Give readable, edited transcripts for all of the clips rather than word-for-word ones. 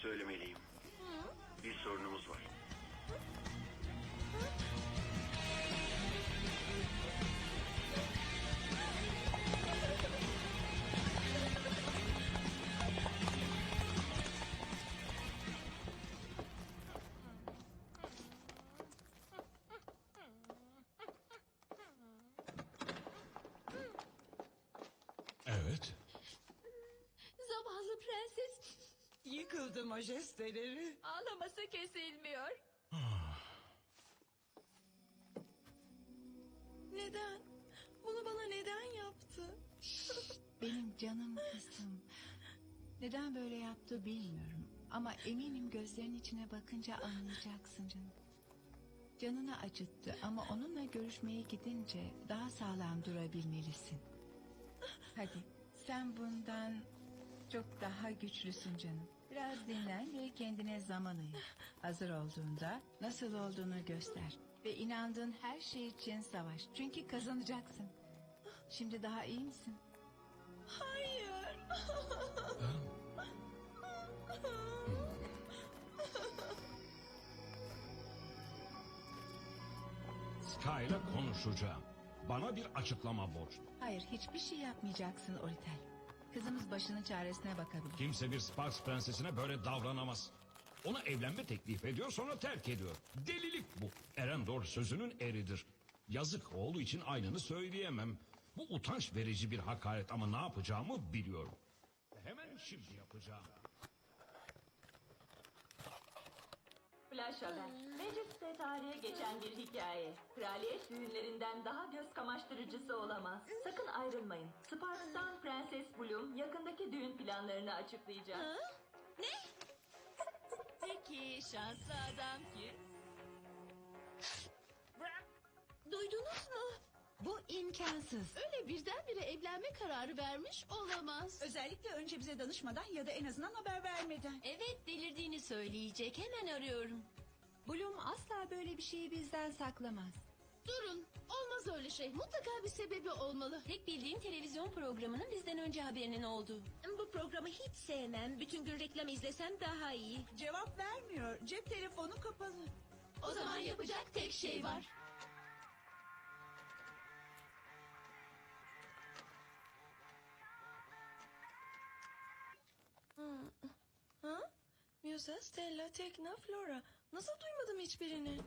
söylemeliyim. Bir sorunumuz var. Evet. Zavallı prenses Yıkıldı majesteleri. ağlaması kesilmiyor. Neden? Bunu bana neden yaptı? Benim canım kızım. Neden böyle yaptı bilmiyorum. Ama eminim gözlerinin içine bakınca anlayacaksın canım. Canını acıttı ama onunla görüşmeye gidince daha sağlam durabilmelisin. Hadi sen bundan çok daha güçlüsün canım. Biraz dinlen ve kendine zaman ayır. Hazır olduğunda nasıl olduğunu göster. Ve inandığın her şey için savaş. Çünkü kazanacaksın. Şimdi daha iyi misin? Hayır. Sky'la konuşacağım. Bana bir açıklama borçlu. Hayır, hiçbir şey yapmayacaksın Oritel. Kızımız başının çaresine bakabilir. Kimse bir Sparks prensesine böyle davranamaz. Ona evlenme teklif ediyor, sonra terk ediyor. Delilik bu. Erendor sözünün eridir. Yazık, oğlu için aynını söyleyemem. Bu utanç verici bir hakaret ama ne yapacağımı biliyorum. Hemen şimdi yapacağım. Flash haber. Mecliste tarihe geçen bir hikaye. Kraliyet düğünlerinden daha göz kamaştırıcısı olamaz. Sakın ayrılmayın. Sparks'tan Prenses Bloom yakındaki düğün planlarını açıklayacak. Peki şanslı adam ki? Duydunuz mu? Bu imkansız. Öyle birdenbire evlenme kararı vermiş olamaz. Özellikle önce bize danışmadan ya da en azından haber vermeden. Evet, delirdiğini söyleyecek. Hemen arıyorum. Bloom asla böyle bir şeyi bizden saklamaz. Durun, olmaz öyle şey. Mutlaka bir sebebi olmalı. Tek bildiğim televizyon programının bizden önce haberinin olduğu. Bu programı hiç sevmem. Bütün gün reklam izlesem daha iyi. Cevap vermiyor. Cep telefonu kapalı. O zaman yapacak tek şey var. Ha? Musa, Stella, Tekna, Flora. Nasıl duymadım hiçbirini?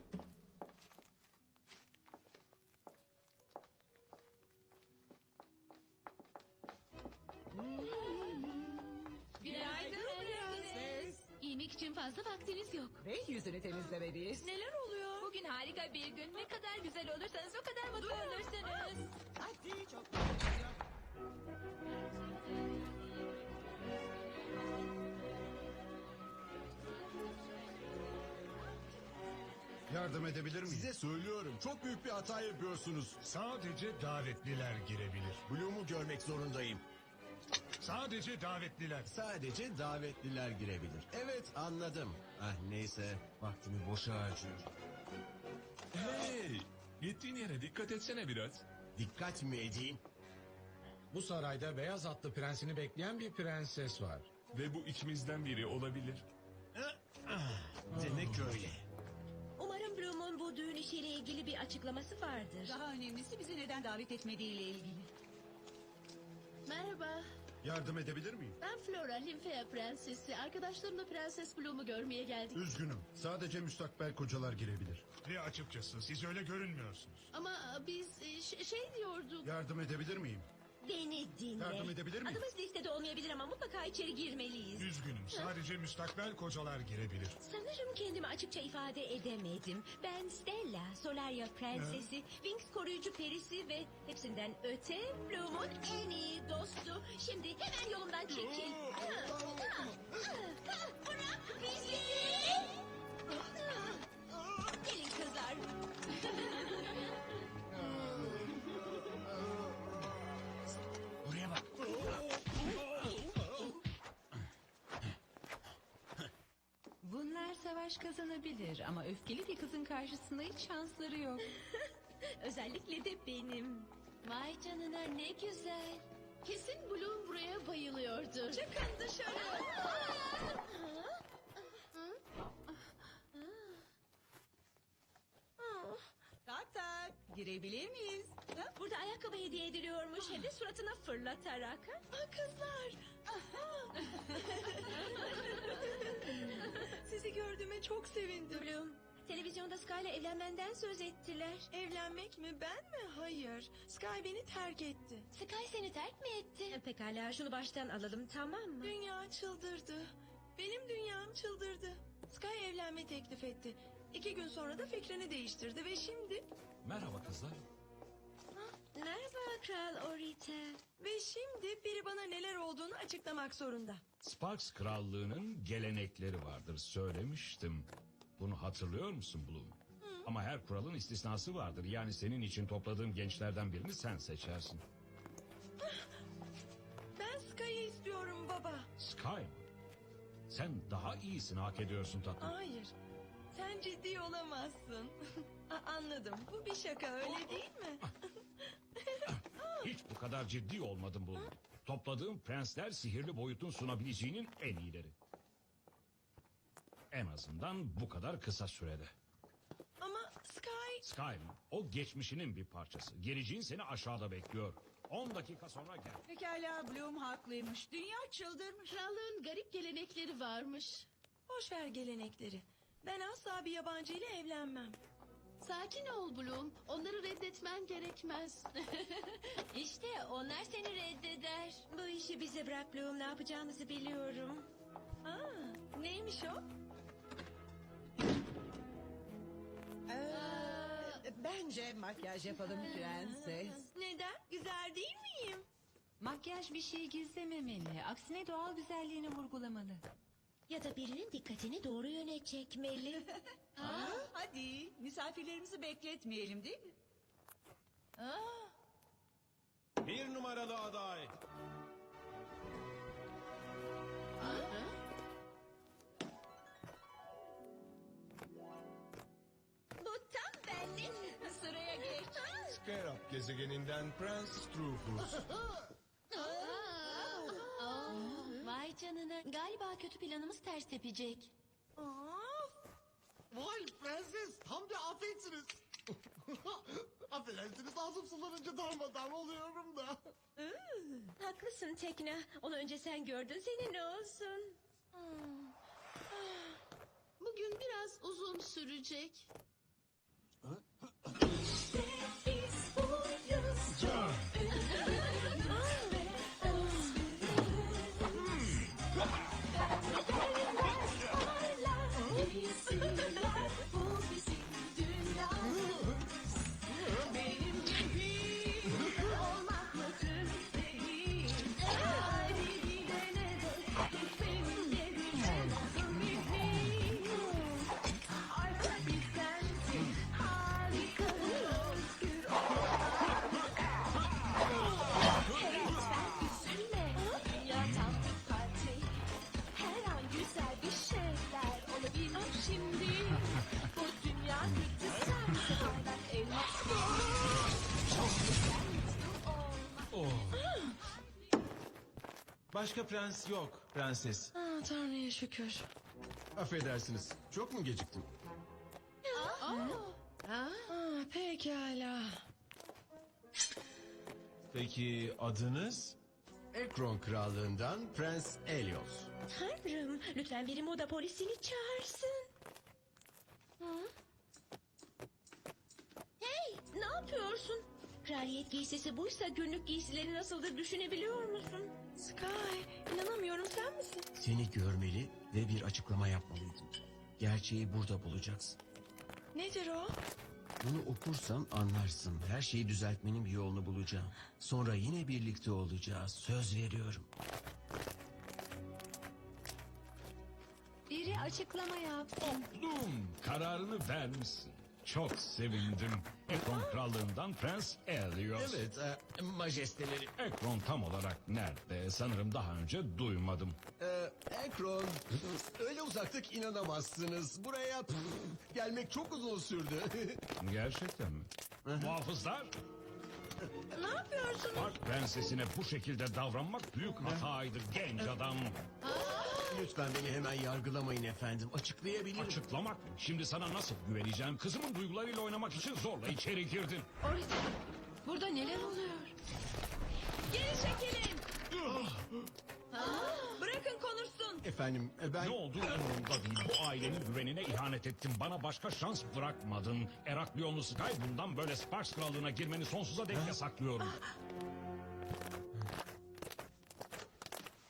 Günaydın prenses. Giymek için fazla vaktiniz yok. Ve yüzünü temizlemeliyiz. Neler oluyor? Bugün harika bir gün. Ne kadar güzel olursanız o kadar mutlu olursunuz. Hadi çok Yardım edebilir miyim? Size söylüyorum, çok büyük bir hata yapıyorsunuz. Sadece davetliler girebilir. Bloom'u görmek zorundayım. Sadece davetliler. Sadece davetliler girebilir. Evet, anladım. Ah neyse, vaktimi boşa harcıyorum. Hey! Gittiğin yere dikkat etsene biraz. Dikkat mi edeyim? Bu sarayda beyaz atlı prensini bekleyen bir prenses var. Ve bu içimizden biri olabilir. Demek öyle. Umarım Bloom'un bu düğün işiyle ilgili bir açıklaması vardır. Daha önemlisi bizi neden davet etmediğiyle ilgili. Merhaba, Yardım edebilir miyim? ben Flora, Limfea prensesi. Arkadaşlarımla Prenses Bloom'u görmeye geldim. Üzgünüm. Sadece müstakbel kocalar girebilir. Ve açıkçası siz öyle görünmüyorsunuz. Ama biz şey diyorduk. Yardım edebilir miyim? Beni dinle. Yardım edebilir miyim? Adımız listede olmayabilir ama mutlaka içeri girmeliyiz. Üzgünüm, sadece müstakbel kocalar girebilir. Sanırım kendimi açıkça ifade edemedim. Ben Stella, Solaria prensesi, Wings koruyucu perisi ve hepsinden öte Bloom'un en iyi dostu. Şimdi hemen yolumdan çekil. Bırak bizi! Gelin kızlar. Buraya bak. Bunlar savaş kazanabilir ama öfkeli bir kızın karşısında hiç şansları yok. Özellikle de benim. Vay canına ne güzel. Kesin Bloom buraya bayılıyordur. Çıkın dışarı. Girebilir miyiz? Ha? Burada ayakkabı hediye ediliyormuş. Hem de suratına fırlatarak. Kızlar. Sizi gördüğüme çok sevindim. Bloom, televizyonda Sky ile evlenmenden söz ettiler. Evlenmek mi, ben mi? Hayır. Sky beni terk etti. Sky seni terk mi etti? Pekala, şunu baştan alalım, tamam mı? Dünya çıldırdı. Benim dünyam çıldırdı. Sky evlenme teklif etti. 2 gün sonra da fikrini değiştirdi ve şimdi... Merhaba kızlar. Merhaba Kral Orita. Ve şimdi biri bana neler olduğunu açıklamak zorunda. Sparks krallığının gelenekleri vardır, söylemiştim. Bunu hatırlıyor musun Bloom? Ama her kuralın istisnası vardır. Yani senin için topladığım gençlerden birini sen seçersin. Ben Sky'ı istiyorum baba. Sky mı? Sen daha iyisini hak ediyorsun tatlım. Hayır. Sen ciddi olamazsın. Anladım. Bu bir şaka, öyle değil mi? Hiç bu kadar ciddi olmadım Bloom. Topladığım prensler sihirli boyutun sunabileceğinin en iyileri. En azından bu kadar kısa sürede. Ama Sky... Sky mı? O geçmişinin bir parçası. Geleceğin seni aşağıda bekliyor. 10 dakika sonra gel. Pekala, Bloom haklıymış. Dünya çıldırmış. Krallığın garip gelenekleri varmış. Boş ver gelenekleri. Ben asla bir yabancı ile evlenmem. Sakin ol Bloom. Onları reddetmen gerekmez. İşte onlar seni reddeder. Bu işi bize bırak Bloom, ne yapacağımızı biliyorum. Neymiş o? Bence makyaj yapalım prenses. Neden? Güzel değil miyim? Makyaj bir şey gizlememeli. Aksine doğal güzelliğini vurgulamalı. Ya da birinin dikkatini doğru yöne çekmeli. Hadi misafirlerimizi bekletmeyelim, değil mi? Bir numaralı aday. Bu tam benlik. Sıraya geç. Scarab gezegeninden Prens Strufus. Vay canına. Galiba kötü planımız ters tepecek. Vay prenses, tam bir afetsiniz. Affedersiniz, ağzım sulanınca darmadağın oluyorum da. Haklısın Tekna. Onu önce sen gördün, senin olsun. Bugün biraz uzun sürecek. Başka prens yok, prenses. Tanrı'ya şükür. Affedersiniz, çok mu geciktim? Pekala. Peki adınız? Ekron krallığından Prens Elios. Tanrım, lütfen biri moda polisini çağırsın. Hey, ne yapıyorsun? Kraliyet giysisi buysa günlük giysileri nasıldır düşünebiliyor musun? Sky, inanamıyorum, sen misin? Seni görmeli ve bir açıklama yapmalıydım. Gerçeği burada bulacaksın. Nedir o? Bunu okursam anlarsın. Her şeyi düzeltmenin bir yolunu bulacağım. Sonra yine birlikte olacağız. Söz veriyorum. Biri açıklama yapsın. Bloom, kararını vermişsin. Çok sevindim. Ekron krallığından Prens Elios. Evet, majesteleri. Ekron tam olarak nerede? Sanırım daha önce duymadım. Ekron, öyle uzaktık inanamazsınız. Buraya gelmek çok uzun sürdü. Gerçekten mi? Muhafızlar, Ne yapıyorsunuz? Park prensesine bu şekilde davranmak büyük hataydı genç adam. Lütfen beni hemen yargılamayın efendim. Açıklayabilirim. Açıklamak mı? Şimdi sana nasıl güveneceğim? Kızımın duygularıyla oynamak için zorla içeri girdin. Orita, burada neler oluyor? Geri çekilin. Bırakın konuşsun. Efendim ben... Ne oldu umurumda değil. Bu ailenin güvenine ihanet ettin. Bana başka şans bırakmadın. Eraklionlu Sky, bundan böyle Sparks krallığına girmeni sonsuza dek yasaklıyorum.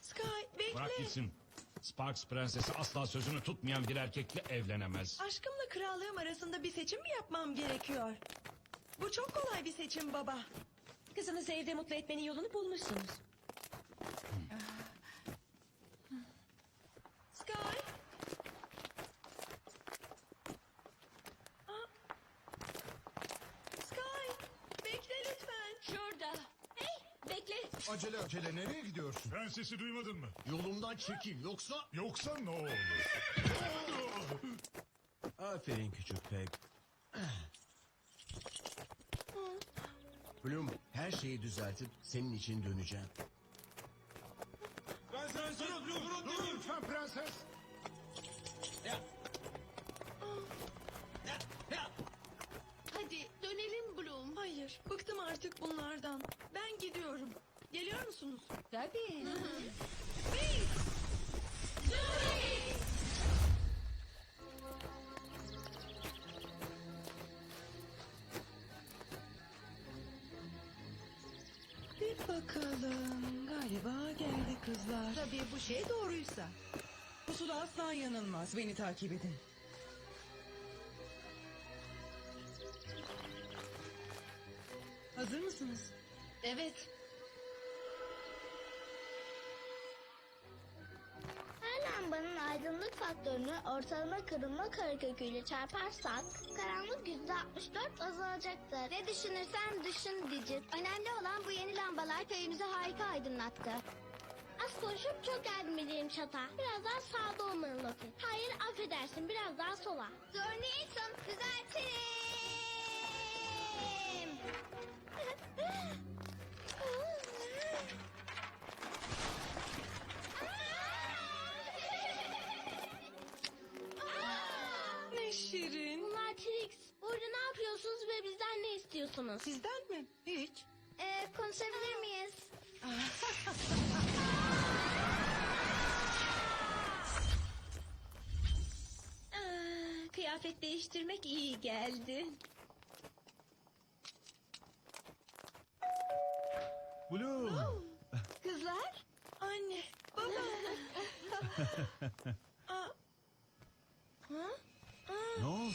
Sky bekle. Bırak gitsin. Sparks prensesi asla sözünü tutmayan bir erkekle evlenemez. Aşkımla krallığım arasında bir seçim mi yapmam gerekiyor? Bu çok kolay bir seçim baba. Kızınızı evde mutlu etmenin yolunu bulmuşsunuz. Sky. Sky, bekle lütfen. Şurada. Hey, bekle. Acele nereye gidiyorsun? Prensesi duymadın mı? Yolumdan çekil yoksa... Yoksa ne olur? Aferin küçük Peg. Bloom, her şeyi düzeltip senin için döneceğim. Dur lütfen prenses. Hadi dönelim Bloom. Hayır, bıktım artık bunlardan. Ben gidiyorum. Geliyor musunuz? Tabii. Bir bakalım. Galiba geldi kızlar. Tabii bu şey doğruysa. Pusula asla yanılmaz. Beni takip edin. Hazır mısınız? Evet. Her lambanın aydınlık faktörünü ortalama kırılma kareköküyle çarparsak karanlık %64 azalacaktır. Ne düşünürsen düşün Digit. Önemli olan bu yeni lambalar köyümüzü harika aydınlattı. Az konuşup çok yardım edeyim Çata. Biraz daha sağda olmalı Loki. Hayır affedersin biraz daha sola. Zornilson düzeltelim. Ne şirin. Bunlar Trix. Burada ne yapıyorsunuz ve bizden ne istiyorsunuz? Sizden mi? Hiç. Konuşabilir miyiz? Kıyafet değiştirmek iyi geldi. Bloom. Kızlar. Anne. Baba. Aa. Ha? Ne oldu?